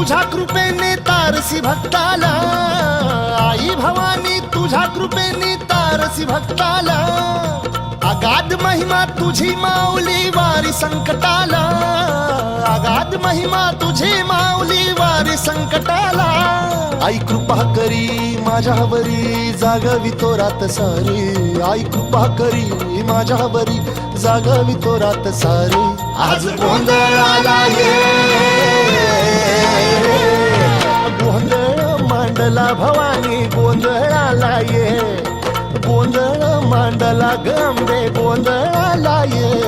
तुझ्या कृपेने तारसी भक्ताला, आई भवानी तुझ्या कृपेने तारसी भक्ताला, अगाध महिमा तुझी माऊली वारी संकटाला, अगाध महिमा तुझी माऊली वारी संकटाला. आई कृपा करी माझ्यावरी जागवी तो रात सारी, आई कृपा करी माझ्यावरी जागवी तो रात सारी. आज गोंधळाला ये, गोंधळ मांडला भवानी गोंधळाला ये, गोंधळ मांडला गंबे गोंधळाला ये.